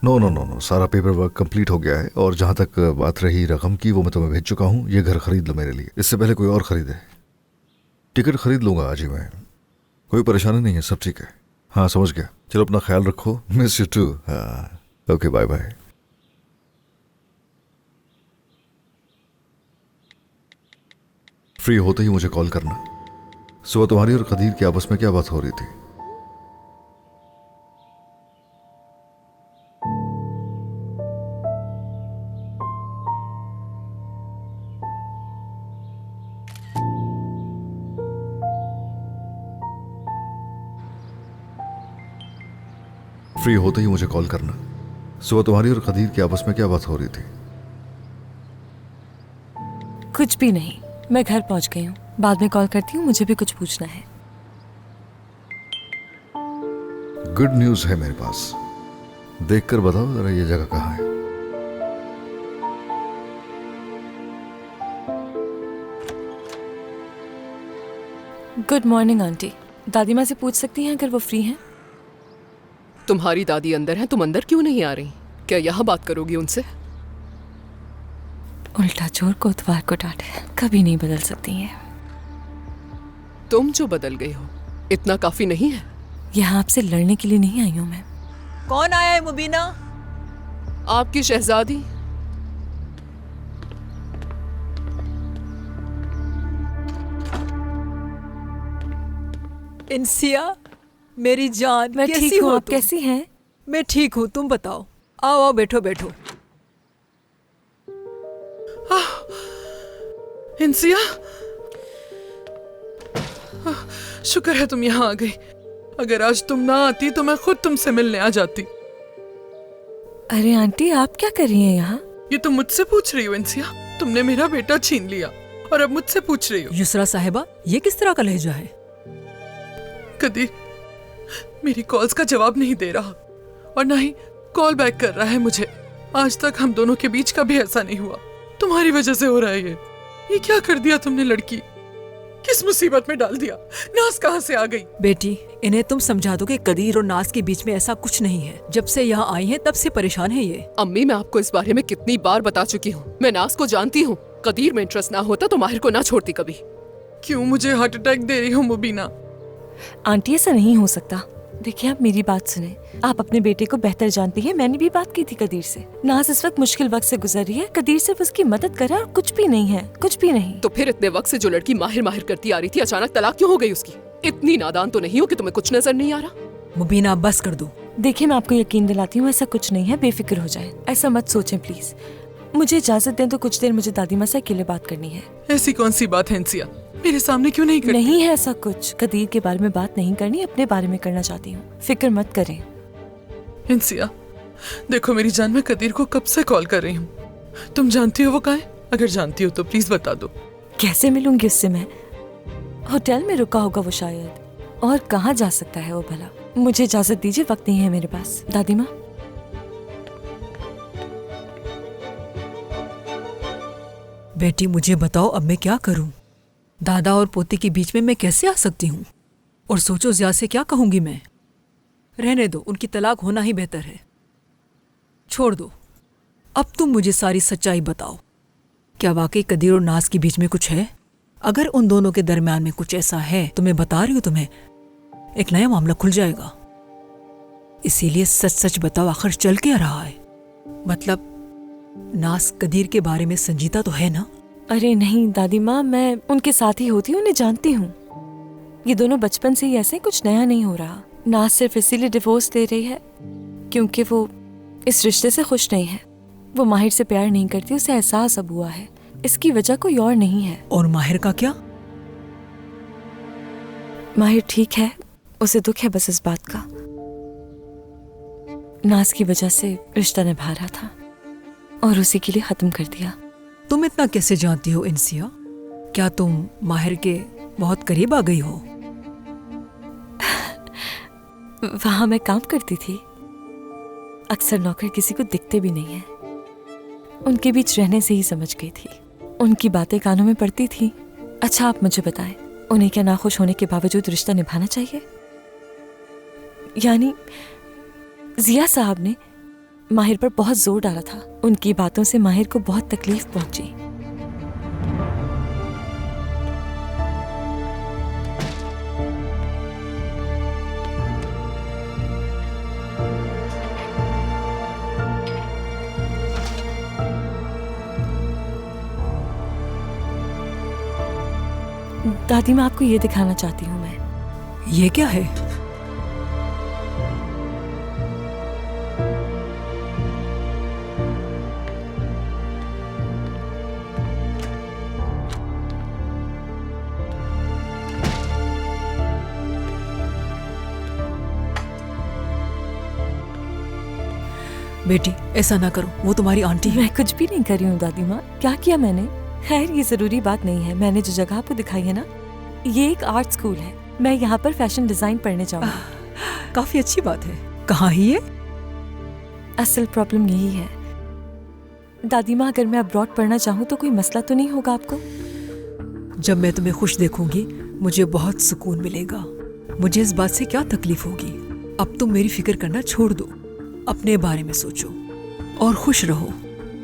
No no no no, सारा paper work complete हो गया है, और जहाँ तक बात रही रकम की वो मैं तुम्हें भेज चुका हूँ। ये घर खरीद लो मेरे लिए, इससे पहले कोई और खरीदे। टिकट खरीद लूंगा आज ही मैं, कोई परेशानी नहीं है, सब ठीक है। हाँ समझ गया, चलो अपना ख्याल रखो, मिस यू टू। हाँ ओके, बाय बाय। फ्री होते ही मुझे कॉल करना। सुबह तुम्हारी और कदीर की आपस में क्या बात हो रही थी? फ्री होते ही मुझे कॉल करना। सुबह तुम्हारी और कदीर की आपस में क्या बात हो रही थी? कुछ भी नहीं, मैं घर पहुंच गई हूँ, बाद में कॉल करती हूँ, मुझे भी कुछ पूछना है। गुड न्यूज है मेरे पास, देखकर बताओ जरा ये जगह कहाँ है। Good morning aunty. दादी माँ से पूछ सकती हैं अगर वो फ्री हैं? तुम्हारी दादी अंदर है, तुम अंदर क्यों नहीं आ रही? क्या यहाँ बात करोगी उनसे? उल्टा चोर कोतवाल को डांटे, कभी नहीं बदल सकती हैं। तुम जो बदल गई हो इतना काफी नहीं है? यहाँ आपसे लड़ने के लिए नहीं आई हूँ मैं। कौन आया है मुबीना? आपकी शहजादी। इंसिया, मेरी जान, मैं कैसी ठीक हूँ, हो आप तुम? कैसी हैं? मैं ठीक हूँ, तुम बताओ। आओ आओ, बैठो बैठो। इंसिया, शुक्र है तुम यहाँ आ गई। अगर आज तुम ना आती तो मैं खुद तुमसे मिलने आ जाती। अरे आंटी, आप क्या कर रही हैं यहाँ? ये तुम मुझसे पूछ रही हो इंसिया? तुमने मेरा बेटा छीन लिया और अब मुझसे पूछ रही हो? युसरा साहिबा, ये किस तरह का लहजा है? कदीर मेरी कॉल्स का जवाब नहीं दे रहा और ना ही कॉल बैक कर रहा है मुझे। आज तक हम दोनों के बीच का भी ऐसा नहीं हुआ, तुम्हारी वजह से हो रहा है ये क्या कर दिया तुमने? लड़की किस मुसीबत में डाल दिया? नाज कहाँ से आ गई? बेटी, इन्हें तुम समझा दो कि कदीर और नाज के बीच में ऐसा कुछ नहीं है। जब से यहाँ आई हैं तब से परेशान है ये। अम्मी, मैं आपको इस बारे में कितनी बार बता चुकी हूँ। मैं नाज को जानती हूँ। कदीर में इंटरेस्ट ना होता तो माहिर को ना छोड़ती कभी। क्यों मुझे हार्ट अटैक दे रही हो मुबीना? आंटी, ऐसा नहीं हो सकता। देखिए, आप मेरी बात सुने, आप अपने बेटे को बेहतर जानती हैं। मैंने भी बात की थी कदीर से। नाज इस वक्त मुश्किल वक्त से गुजर रही है, कदीर सिर्फ उसकी मदद कर रहा है और कुछ भी नहीं है, कुछ भी नहीं। तो फिर इतने वक्त से जो लड़की माहिर माहिर करती आ रही थी, अचानक तलाक क्यों हो गई उसकी? इतनी नादान तो नहीं हो कि तुम्हें कुछ नजर नहीं आ रहा? मुबीना, बस कर दो। देखिए, मैं आपको यकीन दिलाती हूँ, ऐसा कुछ नहीं है, बेफिक्र हो जाए, ऐसा मत सोचें प्लीज। मुझे इजाजत दें तो कुछ देर मुझे दादी माँ से अकेले बात करनी है। ऐसी कौन सी बात है इंसिया? मेरे सामने क्यों नहीं करती? नहीं है ऐसा कुछ, कदीर के बारे में बात नहीं करनी, अपने बारे में करना चाहती हूँ, फिक्र मत करें। इंसिया देखो मेरी जान, मैं कदीर को कब से कॉल कर रही हूँ। तुम जानती हो वो कहाँ है? अगर जानती हो तो प्लीज बता दो। कैसे मिलूंगी उससे मैं? होटल में रुका होगा वो शायद, और कहाँ जा सकता है वो भला? मुझे इजाजत दीजिए, वक्त नहीं है मेरे पास। दादी माँ, बेटी मुझे बताओ, अब मैं क्या करूं? दादा और पोती के बीच में मैं कैसे आ सकती हूँ? और सोचो जिया से क्या कहूंगी मैं? रहने दो, उनकी तलाक होना ही बेहतर है। छोड़ दो। अब तुम मुझे सारी सच्चाई बताओ। क्या वाकई कदीर और नाज के बीच में कुछ है? अगर उन दोनों के दरमियान में कुछ ऐसा है तो मैं बता रही हूँ तुम्हें, एक नया मामला खुल जाएगा। इसीलिए सच सच बताओ, आखिर चल क्या रहा है? मतलब नाज कदीर के बारे में संजीदा तो है ना? अरे नहीं दादी माँ, मैं उनके साथ ही होती हूँ, उन्हें जानती हूँ। ये दोनों बचपन से ही ऐसे, कुछ नया नहीं हो रहा। नाज सिर्फ इसीलिए डिवोर्स दे रही है क्योंकि वो इस रिश्ते से खुश नहीं है। वो माहिर से प्यार नहीं करती, उसे एहसास अब हुआ है। इसकी वजह कोई और नहीं है। और माहिर का क्या? माहिर ठीक है, उसे दुख है बस इस बात का। नाज की वजह से रिश्ता निभा रहा था और उसी के लिए खत्म कर दिया। तुम इतना कैसे जानती हो इंसिया? क्या तुम माहिर के बहुत करीब आ गई हो? वहां मैं काम करती थी। अक्सर नौकर किसी को दिखते भी नहीं है। उनके बीच रहने से ही समझ गई थी। उनकी बातें कानों में पड़ती थी। अच्छा आप मुझे बताएं, उन्हें क्या नाखुश होने के बावजूद रिश्ता निभाना चाहिए? यानी जिया साहब ने माहिर पर बहुत जोर डाला था। उनकी बातों से माहिर को बहुत तकलीफ पहुंची। दादी मैं आपको ये दिखाना चाहती हूँ। मैं ये क्या है? बेटी ऐसा ना करो, वो तुम्हारी आंटी है। मैं कुछ भी नहीं कर रही हूँ दादी माँ। क्या किया मैंने? खैर ये जरूरी बात नहीं है। मैंने जो जगह आपको दिखाई है ना, ये एक आर्ट स्कूल है। मैं यहाँ पर फैशन डिजाइन पढ़ने जाऊंगी। काफी अच्छी बात है। कहाँ है ये? असल प्रॉब्लम यही है दादी माँ, अगर मैं अब्रॉड पढ़ना चाहूँ तो कोई मसला तो नहीं होगा आपको? जब मैं तुम्हें खुश देखूंगी मुझे बहुत सुकून मिलेगा। मुझे इस बात से क्या तकलीफ होगी? अब तुम मेरी फिक्र करना छोड़ दो, अपने बारे में सोचो और खुश रहो।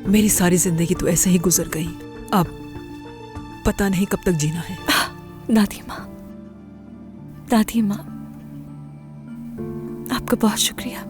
मेरी सारी जिंदगी तो ऐसे ही गुजर गई, अब पता नहीं कब तक जीना है। दादी माँ, दादी माँ, आपका बहुत शुक्रिया।